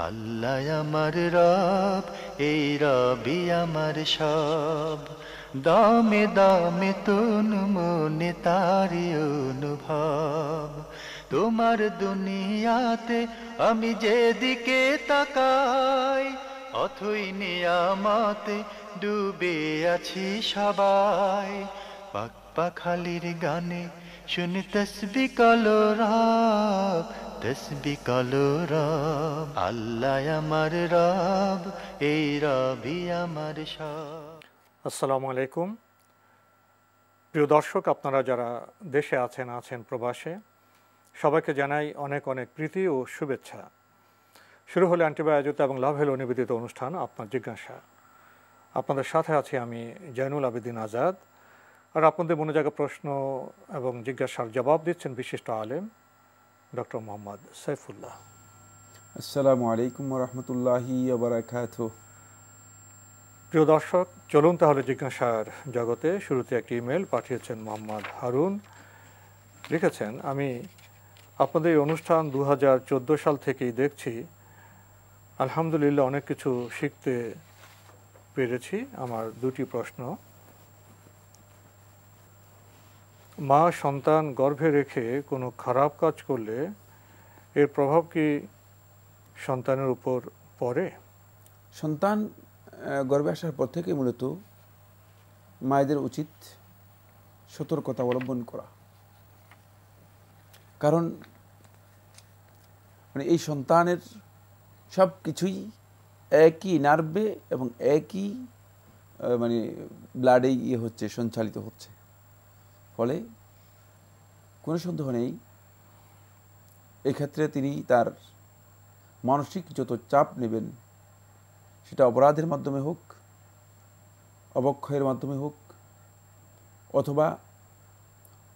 আল্লাহ আমার রব, এই রবি আমার সব। দামে দামে তন মনে তারি অনুভব। তোমার দুনিয়াতে আমি যেদিকে তাকাই, অথই নিয়ামতে ডুবে আছি সবাই। পাক পাখালির গানে শুনি তসবিহ কলরব, তসবিহ কলরব। আল্লাহ আমার রব, এই রবি আমার সব। আসসালামু আলাইকুম। প্রিয় দর্শক, আপনারা যারা দেশে আছেন প্রবাসে, সবাইকে জানাই অনেক অনেক প্রীতি ও শুভেচ্ছা। শুরু হলো অ্যান্টিবায়োটিক এবং লাভ হেলো নিবেদিত অনুষ্ঠান আপনার জিজ্ঞাসা। আপনাদের সাথে আছি আমি জয়নুল আবেদিন আজাদ। আর আপনাদের মনে জাগা প্রশ্ন এবং জিজ্ঞাসার জবাব দিচ্ছেন বিশিষ্ট আলেম ডক্টর মোহাম্মদ সাইফুল্লাহ। আসসালামু আলাইকুম ওয়া রাহমাতুল্লাহি ওয়া বারাকাতুহু। প্রিয় দর্শক, চলুন তাহলে জিজ্ঞাসার জগতে। শুরুতে একটি ইমেল পাঠিয়েছেন মোহাম্মদ হারুন। লিখেছেন, আমি আপনাদের এই অনুষ্ঠান 2014 সাল থেকেই দেখছি। আলহামদুলিল্লাহ অনেক কিছু শিখতে পেরেছি। আমার দুটি প্রশ্ন। মা সন্তান গর্ভে রেখে কোনো খারাপ কাজ করলে এর প্রভাব কি সন্তানের উপর পড়ে? সন্তান গর্ভে আসার পর থেকে মূলত মায়েদের উচিত সতর্কতা অবলম্বন করা। কারণ এই সন্তানের সব কিছুই একই নার্ভে এবং একই ব্লাডে হচ্ছে, সঞ্চালিত হচ্ছে। ফলে কোনো সন্দেহ নেই এক্ষেত্রে তিনি তার মানসিক যত চাপ নেবেন, সেটা অপরাধের মাধ্যমে হোক, অবক্ষয়ের মাধ্যমে হোক, অথবা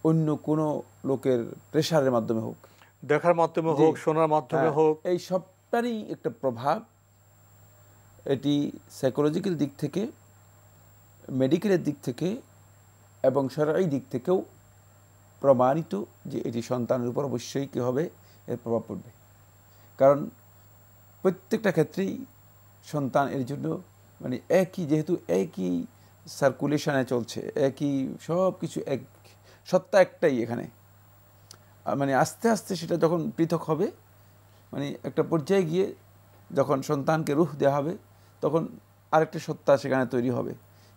অন্য কোনো লোকের প্রেশারের মাধ্যমে হোক, দেখার মাধ্যমে হোক, শোনার মাধ্যমে হোক, এই সবটারই একটা প্রভাব। এটি সাইকোলজিক্যাল দিক থেকে, মেডিকেলের দিক থেকে এবং শরঈ দিক থেকেও প্রমাণিত যে এটি সন্তানের উপর অবশ্যই কী হবে, এর প্রভাব পড়বে। কারণ প্রত্যেকটা ক্ষেত্রেই সন্তান এর জন্য একই, যেহেতু একই সার্কুলেশনে চলছে, একই সব কিছু, এক সত্তা একটাই এখানে। আস্তে আস্তে সেটা যখন পৃথক হবে, একটা পর্যায়ে গিয়ে যখন সন্তানকে রূহ দেওয়া হবে, তখন আরেকটা সত্তা সেখানে তৈরি হবে।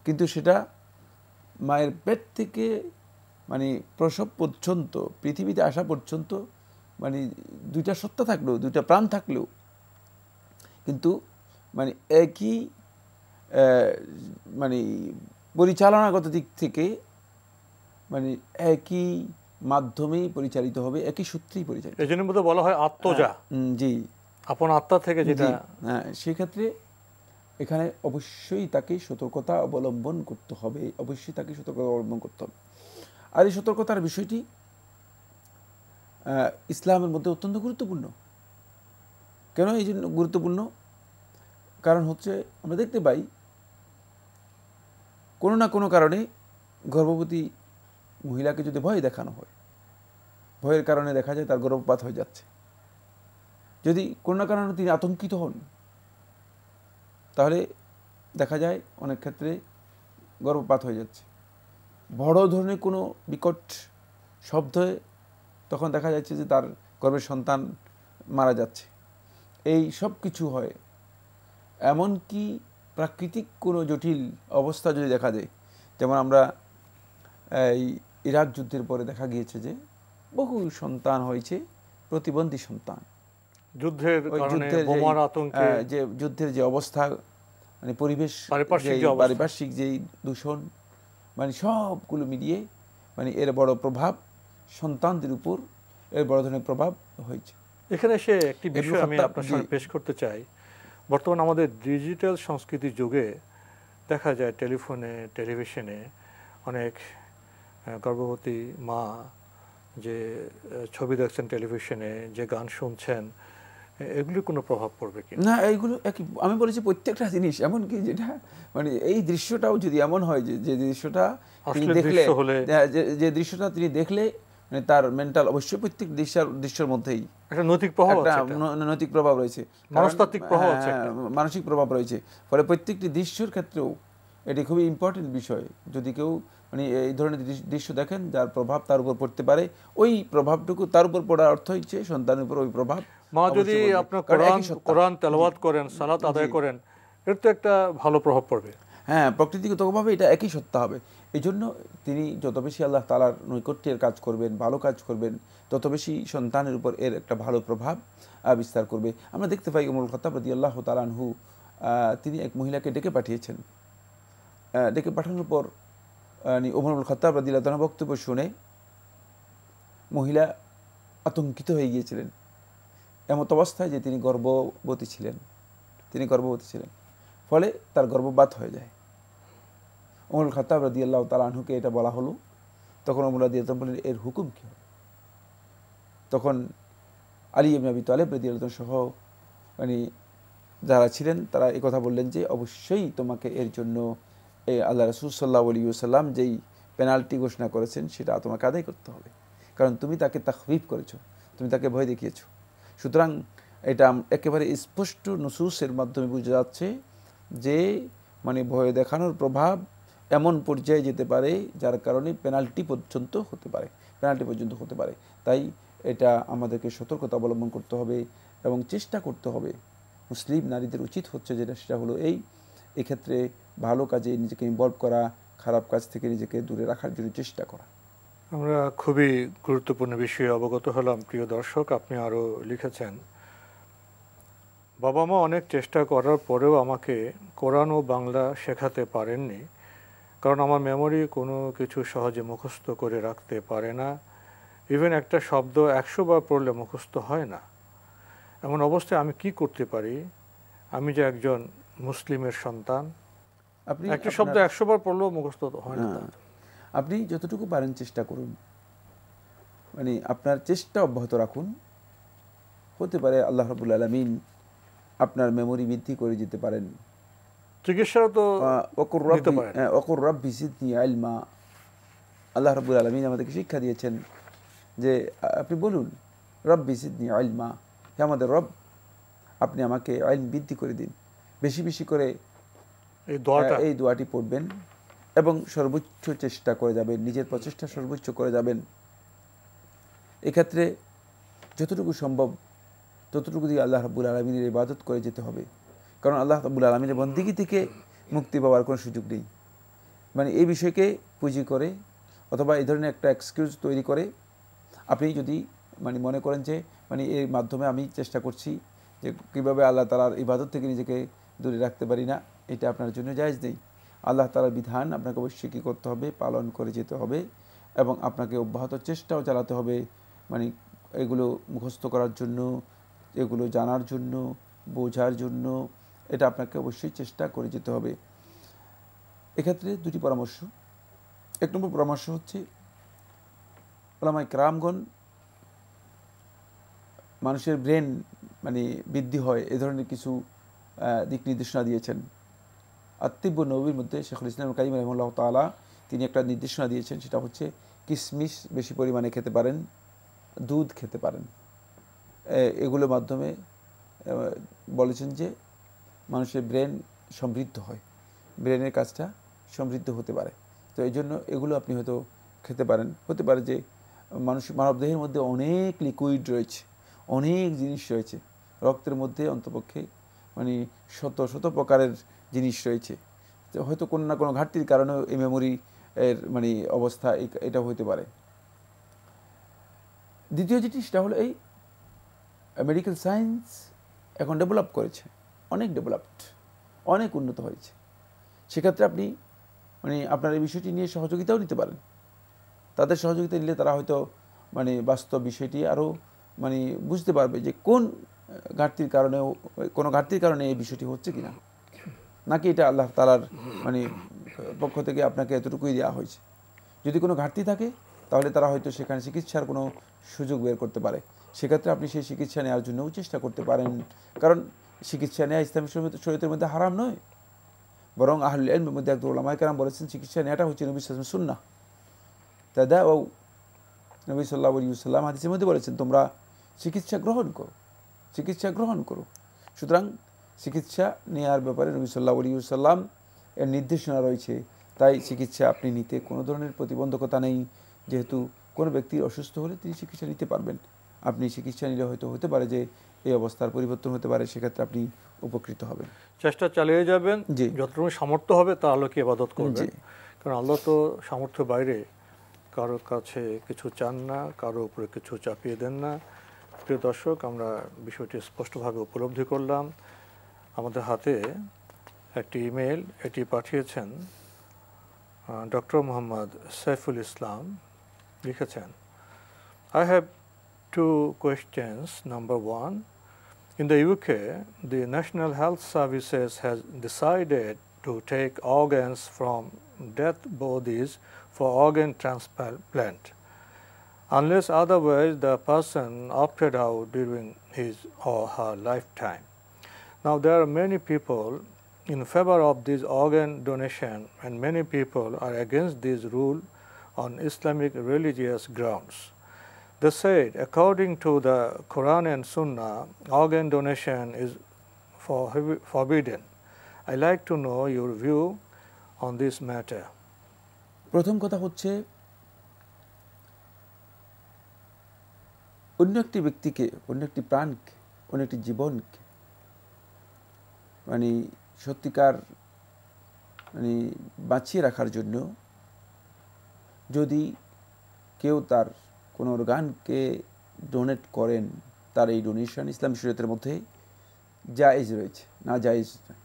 কিন্তু সেটা মায়ের পেট থেকে প্রসব পর্যন্ত, পৃথিবীতে আসা পর্যন্ত দুইটা সত্তা থাকলেও, দুইটা প্রাণ থাকলেও কিন্তু একই পরিচালনাগত দিক থেকে একই মাধ্যমেই পরিচালিত হবে, একই সূত্রেই পরিচালিত। এই জন্য বলা হয় আত্মজা। জি, আপন আত্মা থেকে যেটা। সেক্ষেত্রে এখানে অবশ্যই তাকে সতর্কতা অবলম্বন করতে হবে, অবশ্যই তাকে সতর্কতা অবলম্বন করতে হবে। আর এই সতর্কতার বিষয়টি ইসলামের মধ্যে অত্যন্ত গুরুত্বপূর্ণ। কেন এই জন্য গুরুত্বপূর্ণ? কারণ হচ্ছে, আমরা দেখতে পাই কোনো না কোনো কারণে গর্ভবতী মহিলাকে যদি ভয় দেখানো হয়, ভয়ের কারণে দেখা যায় তার গর্ভপাত হয়ে যাচ্ছে। যদি কোনো না কারণে তিনি আতঙ্কিত হন, তাহলে দেখা যায় অনেক ক্ষেত্রে গর্ভপাত হয়ে যাচ্ছে। বড় ধরনের কোনো বিকট শব্দে তখন দেখা যাচ্ছে যে তার গর্ভের সন্তান মারা যাচ্ছে। এই সব কিছু হয়। এমনকি প্রাকৃতিক কোনো জটিল অবস্থা যদি দেখা যায়, যেমন আমরা এই ইরাক যুদ্ধের পরে দেখা গিয়েছে যে বহু সন্তান হয়েছে প্রতিবন্ধী সন্তান। যুদ্ধের বোমার আতঙ্কে, যে যুদ্ধের যে অবস্থা, পরিবেশ, পারিপার্শ্বিক যেই দূষণ, সবগুলো মিলিয়ে এর বড় প্রভাব সন্তানদের উপর, এর বড় ধরনের প্রভাব হয়েছে। এখানে এসে একটি বিষয় আমি আপনার সামনে পেশ করতে চাই। বর্তমানে আমাদের ডিজিটাল সংস্কৃতির যুগে দেখা যায় টেলিফোনে, টেলিভিশনে অনেক গর্ভবতী মা যে ছবি দেখছেন টেলিভিশনে, যে গান শুনছেন, এগুলি কোনো প্রভাব পড়বে কি না? এইগুলো আমি বলেছি প্রত্যেকটা জিনিস, এমনকি যেটা এই দৃশ্যটাও যদি এমন হয় যে দৃশ্যটা তিনি দেখলে, যে দৃশ্যটা তিনি দেখলে মানে তার মেন্টাল অবশ্যই প্রত্যেক দৃশ্যের মধ্যেই একটা নৈতিক প্রভাব একটা আছে, নৈতিক প্রভাব রয়েছে, মনস্তাত্ত্বিক প্রভাব আছে, মানসিক প্রভাব রয়েছে। ফলে প্রত্যেকটি দৃশ্যের ক্ষেত্রেও এটি খুবই ইম্পর্টেন্ট বিষয়। যদি কেউ মানে এই ধরনের দৃশ্য দেখেন যার প্রভাব তার উপর পড়তে পারে, ওই প্রভাবটুকু তার উপর পড়ার অর্থ হচ্ছে সন্তানের উপর ওই প্রভাব। মা যদি আপনার কোরআন তেলাওয়াত করেন, সালাত আদায় করেন, এর তো একটা ভালো প্রভাব পড়বে। হ্যাঁ, প্রকৃতিগতভাবে এটা একই সত্তা হবে। এই জন্য তিনি যত বেশি আল্লাহ তাআলার নৈকট্যের কাজ করবেন, ভালো কাজ করবেন, তত বেশি সন্তানের উপর এর একটা ভালো প্রভাব বিস্তার করবে। আমরা দেখতে পাই উমরুল খাত্তাব রাদিয়াল্লাহু তাআলা আনহু তিনি এক মহিলাকে ডেকে পাঠিয়েছেন। ডেকে পাঠানোর পর উমরুল খাত্তাব রাদিয়াল্লাহু তাআলা বক্তব্য শুনে মহিলা আতঙ্কিত হয়ে গিয়েছিলেন, এমত অবস্থায় যে তিনি গর্ভবতী ছিলেন। ফলে তার গর্ভপাত হয়ে যায়। উমরুল খাত্তাব রাদিয়াল্লাহু তাআলা আনহুকে এটা বলা হলো। তখন উমর রাদিয়াল্লাহু তাআলা বললেন, এর হুকুম কী হবে? তখন আলী ইবনে আবি তালেব রাদিয়াল্লাহু সহ মানে যারা ছিলেন তারা এই কথা বললেন যে অবশ্যই তোমাকে এর জন্য আল্লাহ রাসূল সাল্লাল্লাহু আলাইহি ওয়াসাল্লাম যেই পেনাল্টি ঘোষণা করেছেন সেটা তোমাকে আদায় করতে হবে, কারণ তুমি তাকে তাখফীফ করেছো, তুমি তাকে ভয় দেখিয়েছো। সুতরাং এটা একেবারে স্পষ্ট নুসুসের মাধ্যমে বোঝা যাচ্ছে যে মানে ভয় দেখানোর প্রভাব এমন পর্যায়ে যেতে পারে যার কারণে পেনাল্টি পর্যন্ত হতে পারে। তাই এটা আমাদেরকে সতর্কতা অবলম্বন করতে হবে এবং চেষ্টা করতে হবে। মুসলিম নারীদের উচিত হচ্ছে সেটা হলো এক্ষেত্রে ভালো কাজে নিজেকে ইনভলভ করা, খারাপ কাজ থেকে নিজেকে দূরে রাখার জন্য চেষ্টা করা। আমরা খুবই গুরুত্বপূর্ণ বিষয়ে অবগত হলাম। প্রিয় দর্শক, আপনি আরও লিখেছেন, বাবা মা অনেক চেষ্টা করার পরেও আমাকে কোরআন ও বাংলা শেখাতে পারেননি, কারণ আমার মেমোরি কোনো কিছু সহজে মুখস্থ করে রাখতে পারে না। ইভেন একটা শব্দ 100 বার পড়লে মুখস্থ হয় না। এমন অবস্থায় আমি কি করতে পারি? আমি যে একজন মুসলিমের সন্তান, একটা শব্দ 100 বার পড়লেও মুখস্থ হয় না। আপনি যতটুকু পারেন চেষ্টা করুন, মানে আপনার চেষ্টা অব্যাহত রাখুন। হতে পারে আল্লাহ রাব্বুল আলামিন আপনার মেমোরি বৃদ্ধি করে যেতে পারেন। চিকিৎসাও তো নিতে পারেন। ওয়াকুর রাব্বি জিদনি ইলমা, আল্লাহ রাব্বুল আলামিন আমাদেরকে শিক্ষা দিয়েছেন যে আপনি বলুন রব্বি জিদনি ইলমা, হে আমাদের রব আপনি আমাকে ইলম বৃদ্ধি করে দিন। বেশি বেশি করে এই দোয়াটি পড়বেন এবং সর্বোচ্চ চেষ্টা করে যাবেন, নিজের প্রচেষ্টা সর্বোচ্চ করে যাবেন। এক্ষেত্রে যতটুকু সম্ভব ততটুকু দিয়ে আল্লাহ রাব্বুল আলামিনের ইবাদত করে যেতে হবে, কারণ আল্লাহ রাব্বুল আলামিনের বন্দেগী থেকে মুক্তি পাওয়ার কোনো সুযোগ নেই। মানে এই বিষয়কে পুঁজি করে অথবা এই ধরনের একটা এক্সকিউজ তৈরি করে আপনি যদি মানে মনে করেন যে মানে এর মাধ্যমে আমি চেষ্টা করছি যে কীভাবে আল্লাহ তাআলার ইবাদত থেকে নিজেকে দূরে রাখতে পারি না, এটা আপনার জন্য জায়েজ নেই। আল্লাহ তাআলার বিধান আপনাকে অবশ্যই কী করতে হবে, পালন করে যেতে হবে এবং আপনাকে অব্যাহত চেষ্টাও চালাতে হবে মানে এগুলো মুখস্থ করার জন্য, এগুলো জানার জন্য, বোঝার জন্য। এটা আপনাকে অবশ্যই চেষ্টা করে যেতে হবে। এক্ষেত্রে দুটি পরামর্শ। এক নম্বর পরামর্শ হচ্ছে উলামায়ে কেরামগণ মানুষের ব্রেন মানে বৃদ্ধি হয় এ ধরনের কিছু দিক নির্দেশনা দিয়েছেন। আত-তিব্বু নববীর মধ্যে শেখুল ইসলাম কাইয়্যিম রাহিমাহুল্লাহ তাআলা তিনি একটা নির্দেশনা দিয়েছেন, সেটা হচ্ছে কিশমিশ বেশি পরিমাণে খেতে পারেন, দুধ খেতে পারেন। এগুলোর মাধ্যমে বলেছেন যে মানুষের ব্রেন সমৃদ্ধ হয়, ব্রেনের কাজটা সমৃদ্ধ হতে পারে। তো এই জন্য এগুলো আপনি হয়তো খেতে পারেন। হতে পারে যে মানবদেহের মধ্যে অনেক লিকুইড রয়েছে, অনেক জিনিস রয়েছে, রক্তের মধ্যে অন্তপক্ষে মানে শত শত প্রকারের জিনিস রয়েছে। তো হয়তো কোনো না কোনো ঘাটতির কারণেও এই মেমোরি এর মানে অবস্থা এটা হতে পারে। দ্বিতীয় যেটি সেটা হলো এই মেডিকেল সায়েন্স এখন ডেভেলপ করেছে, অনেক ডেভেলপড, অনেক উন্নত হয়েছে। সেক্ষেত্রে আপনি মানে আপনার এই বিষয়টি নিয়ে সহযোগিতাও নিতে পারেন। তাদের সহযোগিতা নিলে তারা হয়তো মানে বাস্তব বিষয়টি আরও মানে বুঝতে পারবে যে কোন ঘাটতির কারণেও কোনো ঘাটতির কারণে এই বিষয়টি হচ্ছে কিনা, নাকি এটা আল্লাহ তাআলার মানে পক্ষ থেকে আপনাকে এতটুকুই দেওয়া হয়েছে। যদি কোনো ঘাটতি থাকে তাহলে তারা হয়তো সেখানে চিকিৎসার কোনো সুযোগ বের করতে পারে। সেক্ষেত্রে আপনি সেই চিকিৎসা নেওয়ার জন্যও চেষ্টা করতে পারেন, কারণ চিকিৎসা নেওয়া ইসলামী শরীয়তের মধ্যে হারাম নয়, বরং আহলুল ইলমের মধ্যে একদল উলামায়ে কেরাম বলেছেন চিকিৎসা নেওয়াটা হচ্ছে নবী সাল্লাল্লাহু আলাইহি ওয়াসাল্লামের সুন্নাহ। তাদাউ নবী সাল্লাল্লাহু আলাইহি ওয়াসাল্লাম হাদিসের মধ্যে বলেছেন তোমরা চিকিৎসা গ্রহণ করো, চিকিৎসা গ্রহণ করো। সুতরাং চিকিৎসা নেওয়ার ব্যাপারে নবী সাল্লাল্লাহু আলাইহি ওয়াসাল্লাম এর নির্দেশনা রয়েছে। তাই চিকিৎসা আপনি নিতে কোনো ধরনের প্রতিবন্ধকতা নেই। যেহেতু কোনো ব্যক্তি অসুস্থ হলে তিনি চিকিৎসা নিতে পারবেন। আপনি চিকিৎসা নিলে হয়তো হতে পারে যে এই অবস্থার পরিবর্তন হতে পারে, সেক্ষেত্রে আপনি উপকৃত হবেন। চেষ্টা চালিয়ে যাবেন, জি। যতটুকু সামর্থ্য হবে তা আলোকে ইবাদত করবেন। জি। কারণ আল্লাহ তো সামর্থ্য বাইরে কারোর কাছে কিছু চান না, কারো উপরে কিছু চাপিয়ে দেন না। প্রিয় দর্শক, আমরা বিষয়টি স্পষ্টভাবে উপলব্ধি করলাম। আমাদের হাতে একটি ইমেল, এটি পাঠিয়েছেন ডক্টর মোহাম্মদ সাইফুল ইসলাম। লিখেছেন, I have two questions. Number one, in the UK, the National Health Services has decided to take organs from dead bodies for organ transplant, unless otherwise the person opted out during his or her lifetime. Now, there are many people in favor of this organ donation, and many people are against this rule on Islamic religious grounds. They said, according to the Quran and Sunnah, organ donation is forbidden. I like to know your view on this matter. প্রথম কথা হচ্ছে, অন্য একটি ব্যক্তিকে, অন্য একটি প্রাণকে, অন্য একটি জীবনকে মানে সত্যিকার মানে বাঁচিয়ে রাখার জন্য যদি কেউ তার কোনো অর্গানকে ডোনেট করেন, তার এই ডোনেশন ইসলামী শরীয়তের মধ্যে জায়েজ রয়েছে, না জায়েজ নয়।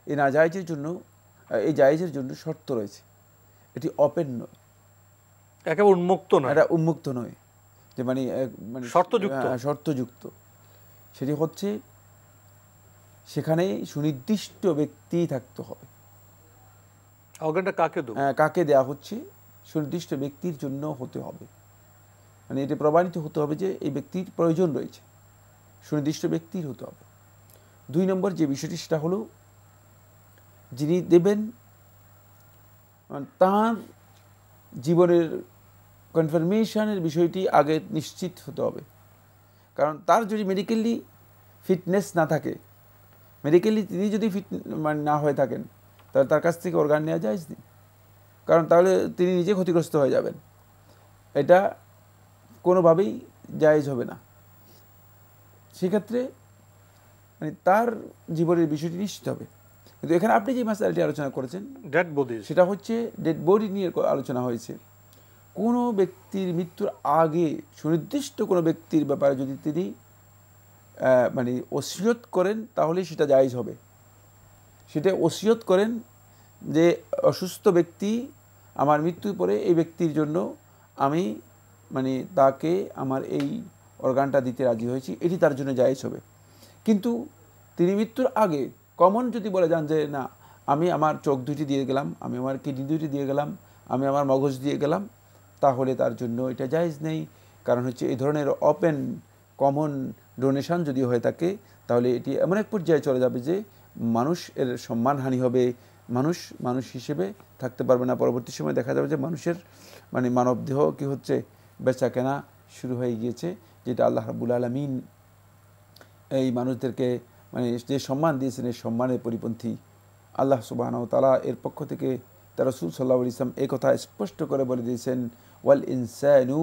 এই না জায়েজের জন্য, এই জায়েজের জন্য শর্ত রয়েছে। এটি ওপেন নয়, একেবারে উন্মুক্ত নয়, এটা উন্মুক্ত নয়, যে মানে মানে শর্তযুক্ত। শর্তযুক্ত। সেটি হচ্ছে সেখানে সুনির্দিষ্ট ব্যক্তি থাকতে হবে। অর্গানটা কাকে দেব, কাকে দেওয়া হচ্ছে, সুনির্দিষ্ট ব্যক্তির জন্য হতে হবে। মানে এটি প্রমাণিত হতে হবে যে এই ব্যক্তির প্রয়োজন রয়েছে, সুনির্দিষ্ট ব্যক্তির হতে হবে। 2 নম্বর যে বিষয়টি, সেটা হলো যিনি দেবেন তার জীবনের কনফার্মেশনের বিষয়টি আগে নিশ্চিত হতে হবে। কারণ তার যদি মেডিকেলি ফিটনেস না থাকে, মেডিকেলি তিনি যদি ফিট মানে না হয়ে থাকেন, তাহলে তার কাছ থেকে অর্গান নেওয়া জায়েজ নেই। কারণ তাহলে তিনি নিজে ক্ষতিগ্রস্ত হয়ে যাবেন, এটা কোনোভাবেই জায়েজ হবে না। সেক্ষেত্রে মানে তার জীবনের বিষয়টি নিশ্চিত হবে। কিন্তু এখানে আপনি যে মাসালাটি আলোচনা করেছেন ডেড বডি, সেটা হচ্ছে ডেড বডি নিয়ে আলোচনা হয়েছে। কোনো ব্যক্তির মৃত্যুর আগে সুনির্দিষ্ট কোনো ব্যক্তির ব্যাপারে যদি তিনি মানে ওসিয়ত করেন, তাহলে সেটা জায়েজ হবে। সেটা ওসিয়ত করেন যে অসুস্থ ব্যক্তি আমার মৃত্যুর পরে এই ব্যক্তির জন্য আমি মানে তাকে আমার এই অর্গানটা দিতে রাজি হয়েছি, এটি তার জন্য জায়েজ হবে। কিন্তু তিনি মৃত্যুর আগে কমন যদি বলে যান যে না, আমি আমার চোখ দুটি দিয়ে গেলাম, আমি আমার কিডনি দুটি দিয়ে গেলাম, আমি আমার মগজ দিয়ে গেলাম, তাহলে তার জন্য এটা জায়েজ নেই। কারণ হচ্ছে এই ধরনের ওপেন কমন ডোনেশন যদি হয়ে থাকে, তাহলে এটি এমন এক পর্যায়ে চলে যাবে যে মানুষ এর সম্মানহানি হবে, মানুষ মানুষ হিসেবে থাকতে পারবে না। পরবর্তী সময় দেখা যাবে যে মানুষের মানে মানবদেহ কি হচ্ছে, বেচা কেনা শুরু হয়ে গিয়েছে, যেটা আল্লাহ রাব্বুল আলামিন এই মানুষদেরকে মানে যে সম্মান দিয়েছেন, এই সম্মানের পরিপন্থী। আল্লাহ সুবহানাহু ওয়া তাআলা এর পক্ষ থেকে তার রাসূল সাল্লাল্লাহু আলাইহি ওয়াসাল্লাম এই কথা স্পষ্ট করে বলে দিয়েছেন, ওয়াল ইনসানু,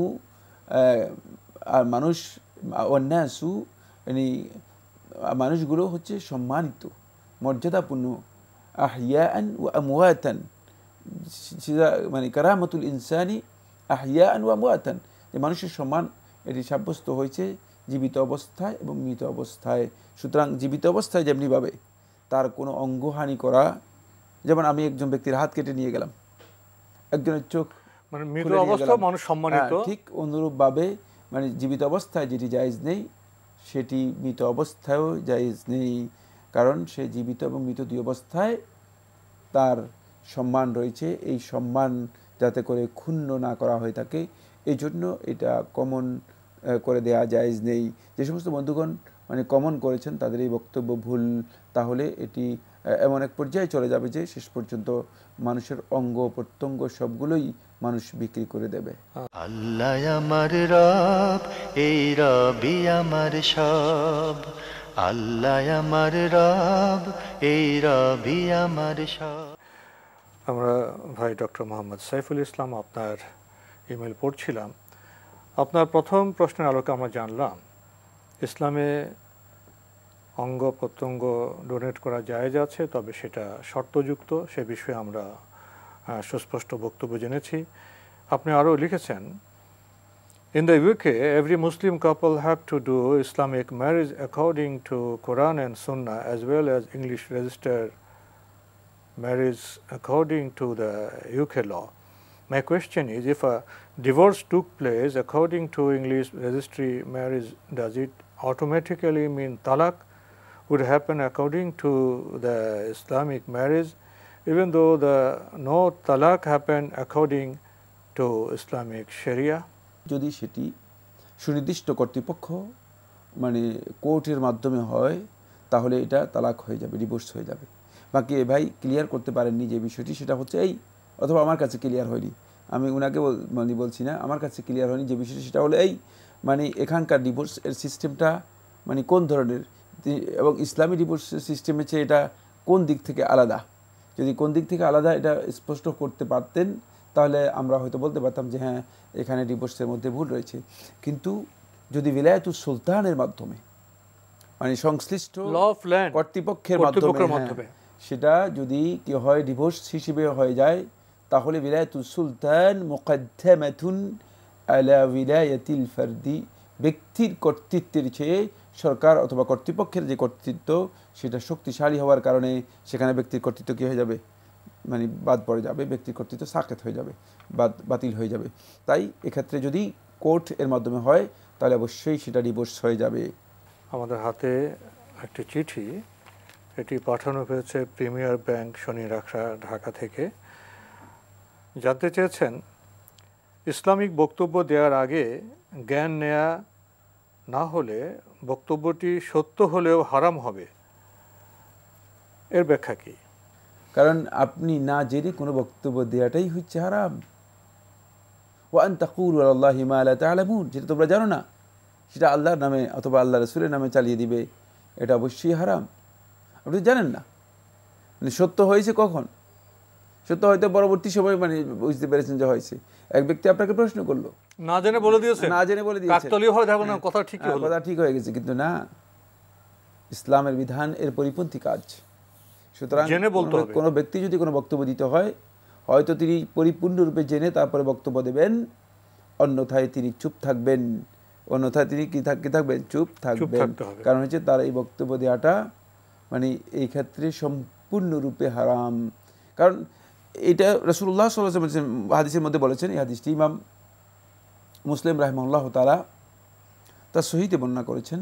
আর মানুষ, ওয়ান্নাসু মানে মানুষগুলো হচ্ছে সম্মানিত, মর্যাদাপূর্ণ, আহইয়াআন ওয়া আমওয়াতান, মানে কারামাতুল ইনসানি আহইয়াআন ওয়া আমওয়াতান, যে মানুষের সম্মান এটি সাব্যস্ত হয়েছে জীবিত অবস্থায় এবং মৃত অবস্থায়। সুতরাং জীবিত অবস্থায় যেমনিভাবে তার কোনো অঙ্গহানি করা, যেমন আমি একজন ব্যক্তির হাত কেটে নিয়ে গেলাম, একজনের চোখ মানে মৃত অবস্থায় মানুষ সম্মানিত, ঠিক অনুরূপভাবে মানে জীবিত অবস্থায় যেটি জায়েজ নেই, সেটি মৃত অবস্থায়ও জায়েজ নেই। কারণ সে জীবিত এবং মৃত দুই অবস্থায় তার সম্মান রয়েছে, এই সম্মান যাতে করে ক্ষুণ্ণ না করা হয়ে থাকে, এই জন্য এটা কমন করে দেয়া জায়েজ নেই। যে সমস্ত বন্ধুগণ মানে কমন করেছেন তাদের এই বক্তব্য ভুল, তাহলে এটি এমন এক পর্যায়ে চলে যাবে যে শেষ পর্যন্ত মানুষের অঙ্গ প্রত্যঙ্গ সবগুলোই মানুষ বিক্রি করে দেবে। আল্লাহ আমার রব, এই রবি আমার সব। আল্লাহ আমার রব, এই রবি আমার সব। আমরা ভাই ডক্টর মোহাম্মদ সাইফুল ইসলাম আপনার ইমেল পড়ছিলাম। আপনার প্রথম প্রশ্নের আলোকে আমরা জানলাম ইসলামে অঙ্গ প্রত্যঙ্গ ডোনেট করা জায়েজ আছে, তবে সেটা শর্তযুক্ত। সে বিষয়ে আমরা সুস্পষ্ট বক্তব্য জেনেছি। আপনি আরও লিখেছেন, In the UK, every Muslim couple have to do Islamic marriage according to Quran and Sunnah, as well as English registered marriage according to the UK law. My question is, if a divorce took place according to English registry marriage, does it automatically mean talaq would happen according to the Islamic marriage, even though the no talaq happened according to Islamic Sharia? যদি সেটি সুনির্দিষ্ট কর্তৃপক্ষ মানে কোর্টের মাধ্যমে হয় তাহলে এটা তালাক হয়ে যাবে, ডিভোর্স হয়ে যাবে। বাকি ভাই ক্লিয়ার করতে পারেননি যে বিষয়টি, সেটা হচ্ছে এই, অথবা আমার কাছে ক্লিয়ার হয়নি, আমি উনাকে মানে বলছি না, আমার কাছে ক্লিয়ার হয়নি যে বিষয়টি, সেটা হলো এই মানে এখানকার ডিভোর্স এর সিস্টেমটা মানে কোন ধরনের, এবং ইসলামী ডিভোর্স সিস্টেমের চেয়ে এটা কোন দিক থেকে আলাদা। যদি কোন দিক থেকে আলাদা এটা স্পষ্ট করতে পারতেন তাহলে আমরা হয়তো বলতে পারতাম যে হ্যাঁ এখানে ডিভোর্সের মধ্যে ভুল রয়েছে। কিন্তু যদি ভিলায়াতুস সুলতানের মাধ্যমে মানে সংশ্লিষ্ট কর্তৃপক্ষের মাধ্যমে সেটা যদি কি হয় ডিভোর্স হিসেবে হয়ে যায়, তাহলে ভিলায়াতুস সুলতান মুকদ্দামাতুন আলা ভিলায়াতিল ফারদি, ব্যক্তির কর্তৃত্বের চেয়ে সরকার অথবা কর্তৃপক্ষের যে কর্তৃত্ব সেটা শক্তিশালী হওয়ার কারণে সেখানে ব্যক্তির কর্তৃত্ব কী হয়ে যাবে, মানে বাদ পড়ে যাবে, ব্যক্তির কর্তৃত্ব সাকেত হয়ে যাবে, বাতিল হয়ে যাবে। তাই এক্ষেত্রে যদি কোর্ট এর মাধ্যমে হয় তাহলে অবশ্যই সেটা ডিভোর্স হয়ে যাবে। আমাদের হাতে একটি চিঠি, এটি পাঠানো হয়েছে প্রিমিয়ার ব্যাংক শনি রাখা, ঢাকা থেকে। জানতে চেয়েছেন, ইসলামিক বক্তব্য দেওয়ার আগে জ্ঞান নেয়া না হলে বক্তব্যটি সত্য হলেও হারাম হবে, এর ব্যাখ্যা কি? কারণ আপনি না জেনে কোনো বক্তব্য দেওয়াটাই হচ্ছে হারাম। ওয়া আন তাকুলু আলাল্লাহি মা লা তা'লামুন, যেটা তোমরা জানো না সেটা আল্লাহর নামে অথবা আল্লাহ রাসূলের নামে চালিয়ে দিবে, এটা অবশ্যই হারাম। আপনি জানেন না, মানে সত্য হয়েছে কখন, সত্য হয়তো পরবর্তী সময় মানে বুঝতে পেরেছেন যে হয়েছে। এক ব্যক্তি আপনাকে প্রশ্ন করলো, না জেনে বলে দিয়েছে, না জেনে বলে দিয়েছে, কথা ঠিক হয়ে গেছে, কিন্তু না, ইসলামের বিধান এর পরিপন্থী কাজ। সুতরাং কোনো ব্যক্তি যদি কোনো বক্তব্য দিতে হয়, হয়তো তিনি পরিপূর্ণরূপে জেনে তারপরে বক্তব্য দেবেন, অন্যথায় তিনি চুপ থাকবেন, অন্যথায় তিনি কি থাকবেন, চুপ থাকবেন। কারণ হচ্ছে তার এই বক্তব্য দেওয়াটা মানে এই ক্ষেত্রে সম্পূর্ণরূপে হারাম। কারণ এটা রাসূলুল্লাহ সাল্লাল্লাহু আলাইহি ওয়াসাল্লাম হাদিসের মধ্যে বলেছেন, এই হাদিসটি ইমাম মুসলিম রাহিমাহুল্লাহ তাআলা তার সহিহে বর্ণনা করেছেন,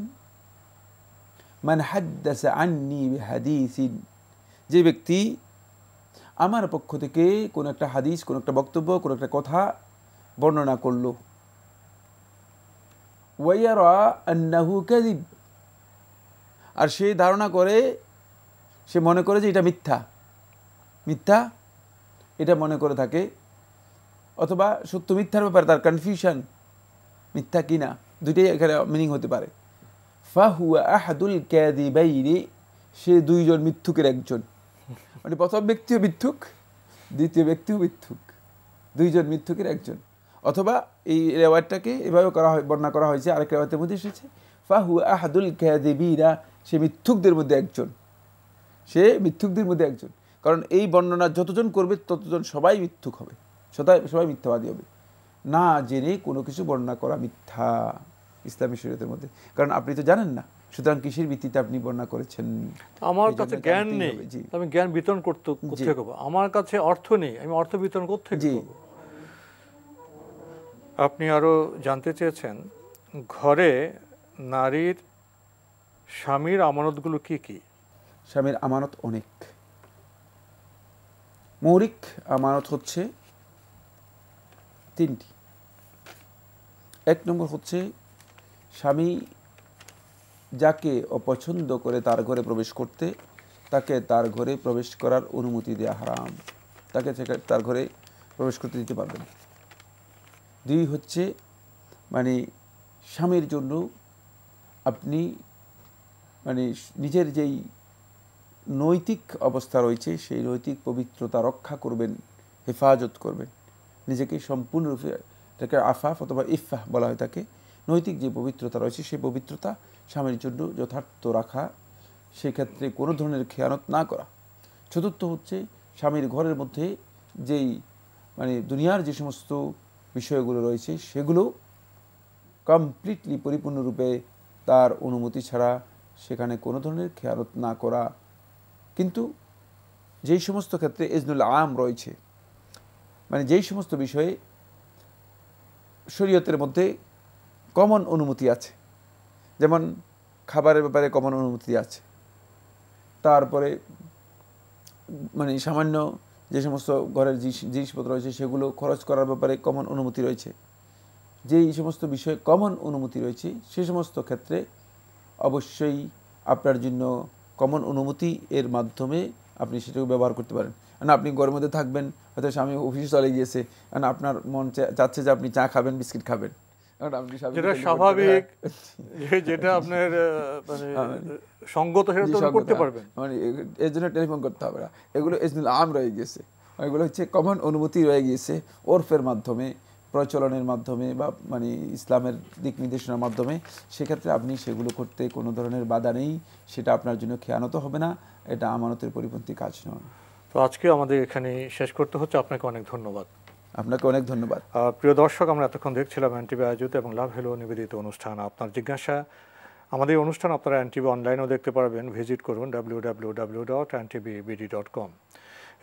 মান হাদ্দাসা আন্নী বিহাদিসিন, যে ব্যক্তি আমার পক্ষ থেকে কোন একটা হাদিস, কোন একটা বক্তব্য, কোন একটা কথা বর্ণনা করলো, ওয়ায়ারা আন্নাহু কাযিব, আর সে ধারণা করে, সে মনে করে যে এটা মিথ্যা, এটা মনে করে থাকে, অথবা সত্য মিথ্যার ব্যাপারে তার কনফিউশন, মিথ্যা কিনা দুইটাই এখানে মিনিং হতে পারে। ফাহুয়া আহাদুল কাযিবাইনি, সে দুইজন মিথ্যুকের একজন, মানে প্রথম ব্যক্তিও মিথ্যুক, দ্বিতীয় ব্যক্তিও মিথ্যুক, দুইজন মিথ্যুকের একজন। অথবা এই রেওয়ায়তটাকে এভাবে বর্ণনা করা হয়েছে, আরেক রেওয়ায়তের মধ্যে এসেছে ফাহুয়া আহাদুল কাযিবিনা, সে মিথ্যুকদের মধ্যে একজন, কারণ এই বর্ণনা যতজন করবে ততজন সবাই মিথ্যুক হবে, সবাই মিথ্যাবাদী হবে। না জেনে কোনো কিছু বর্ণনা করা মিথ্যা ইসলামী শরীয়তের মধ্যে, কারণ আপনি তো জানেন না, সুতরাং কিসের ভিত্তিতে আপনি বর্ণনা করেছেন? আমার কাছে জ্ঞান নেই, আমি জ্ঞান বিতরণ কোত্থেকে করব? আমার কাছে অর্থ নেই, আমি অর্থ বিতরণ কোত্থেকে করব? আপনি আরো জানতে চেয়েছেন, ঘরে নারীর স্বামীর আমানতগুলো কি কি? স্বামীর আমানত অনেক। মৌলিক আমানত হচ্ছে তিনটি। এক নম্বর হচ্ছে স্বামী যাকে অপছন্দ করে তার ঘরে প্রবেশ করতে, তাকে তার ঘরে প্রবেশ করার অনুমতি দেওয়া হারাম, তাকে তার ঘরে প্রবেশ করতে দিতে পারবেন। 2 হচ্ছে মানে স্বামীর জন্য আপনি মানে নিজের যেই নৈতিক অবস্থা রয়েছে সেই নৈতিক পবিত্রতা রক্ষা করবেন, হেফাজত করবেন, নিজেকে সম্পূর্ণরূপে, এটাকে আফাফ অথবা ইফাহ বলা হয় থাকে, নৈতিক যে পবিত্রতা রয়েছে সেই পবিত্রতা স্বামীর জন্য যথার্থ রাখা, সেক্ষেত্রে কোনো ধরনের খেয়ানত না করা। 4 হচ্ছে স্বামীর ঘরের মধ্যে যেই মানে দুনিয়ার যে সমস্ত বিষয়গুলো রয়েছে সেগুলো কমপ্লিটলি পরিপূর্ণরূপে তার অনুমতি ছাড়া সেখানে কোনো ধরনের খেয়ানত না করা। কিন্তু যেই সমস্ত ক্ষেত্রে ইজনুল আম রয়েছে, মানে যেই সমস্ত বিষয়ে শরীয়তের মধ্যে কমন অনুমতি আছে, যেমন খাবারের ব্যাপারে কমন অনুমতি আছে, তারপরে মানে সামান্য যে সমস্ত ঘরের জিনিসপত্র রয়েছে সেগুলো খরচ করার ব্যাপারে কমন অনুমতি রয়েছে, যেই সমস্ত বিষয়ে কমন অনুমতি রয়েছে সে সমস্ত ক্ষেত্রে অবশ্যই আপনার জন্য কমন অনুমতি এর মাধ্যমে আপনি সেটাকে ব্যবহার করতে পারেন। না আপনি ঘরের মধ্যে থাকবেন, হয়তো স্বামী অফিসে চলে গিয়েছে, না আপনার মন চাচ্ছে যে আপনি চা খাবেন, বিস্কিট খাবেন, যেটা স্বাভাবিক, যেটা আপনার মানে সঙ্গত, সেটা করতে পারবেন, মানে এর জন্য টেলিফোন করতে হবে না। এগুলো ইজনুল আম রয়ে গিয়েছে, এগুলো হচ্ছে কমন অনুমতি রয়ে গিয়েছে ওরফের মাধ্যমে, প্রচলনের মাধ্যমে বা মানে ইসলামের দিক নির্দেশনার মাধ্যমে। সেক্ষেত্রে আপনি সেগুলো করতে কোনো ধরনের বাধা নেই, সেটা আপনার জন্য খেয়ানত হবে না, এটা আমানতের পরিপন্থী কাজ নয়। তো আজকে আমাদের এখানে শেষ করতে হচ্ছে। আপনাকে অনেক ধন্যবাদ। আপনাকে অনেক ধন্যবাদ। প্রিয় দর্শক, আমরা এতক্ষণ দেখছিলাম এনটিভি আয়োজিত এবং লাভ হেলো নিবেদিত অনুষ্ঠান আপনার জিজ্ঞাসা। আমাদের এই অনুষ্ঠান আপনারা এনটিভি অনলাইনেও দেখতে পারবেন, ভিজিট করুন www.ntvbd.com।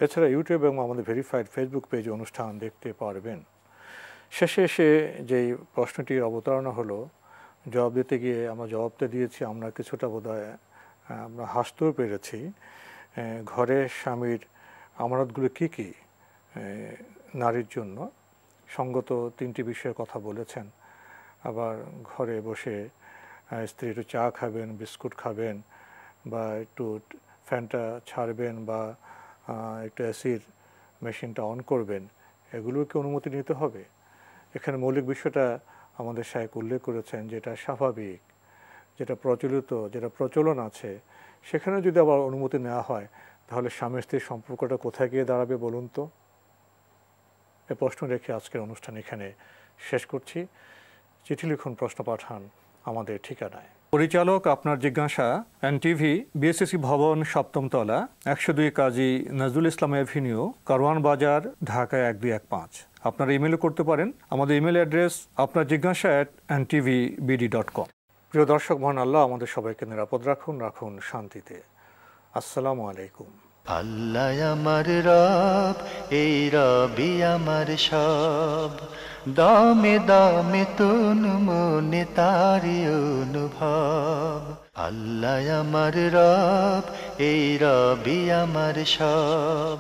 এছাড়া ইউটিউব এবং আমাদের ভেরিফাইড ফেসবুক পেজে অনুষ্ঠান দেখতে পারবেন। শেষে এসে যেই প্রশ্নটির অবতারণা হলো, জবাব দিতে গিয়ে আমরা জবাবটা দিয়েছি, আমরা কিছুটা বোধহয় আমরা হাসতেও পেরেছি। ঘরে স্বামীর আমানতগুলো কী কী নারীর জন্য, সঙ্গত 3টি বিষয়ের কথা বলেছেন। আবার ঘরে বসে স্ত্রী একটু চা খাবেন, বিস্কুট খাবেন, বা একটু ফ্যানটা ছাড়বেন, বা একটু এসির মেশিনটা অন করবেন, এগুলোকে অনুমতি নিতে হবে। এখানে মৌলিক বিষয়টা আমাদের শায়েখ উল্লেখ করেছেন, যেটা স্বাভাবিক, যেটা প্রচলিত, যেটা প্রচলন আছে, সেখানে যদি আবার অনুমতি নেওয়া হয়, তাহলে স্বামী স্ত্রীর সম্পর্কটা কোথায় গিয়ে দাঁড়াবে বলুন তো? এ প্রশ্ন রেখে আজকের অনুষ্ঠান এখানে শেষ করছি। চিঠি লিখুন, প্রশ্ন পাঠান আমাদের ঠিকানায়। পরিচালক আপনার জিজ্ঞাসা, এনটিভি, বিএসসি ভবন, 7ম তলা, 102 কাজী নজরুল ইসলাম এভিনিউ, কারওয়ান বাজার, ঢাকা 1215। আপনারা ইমেলও করতে পারেন। আমাদের ইমেল অ্যাড্রেস আপনার জিজ্ঞাসা @ntvbd.com। প্রিয় দর্শক, মহান আল্লাহ আমাদের সবাইকে নিরাপদ রাখুন, রাখুন শান্তিতে। আসসালামু আলাইকুম। আল্লাহ আমার রব, এই রবি আমার সব, দামে দামে তন মনে তারি অনুভব। আল্লাহ আমার রব, এই রবি আমার সব।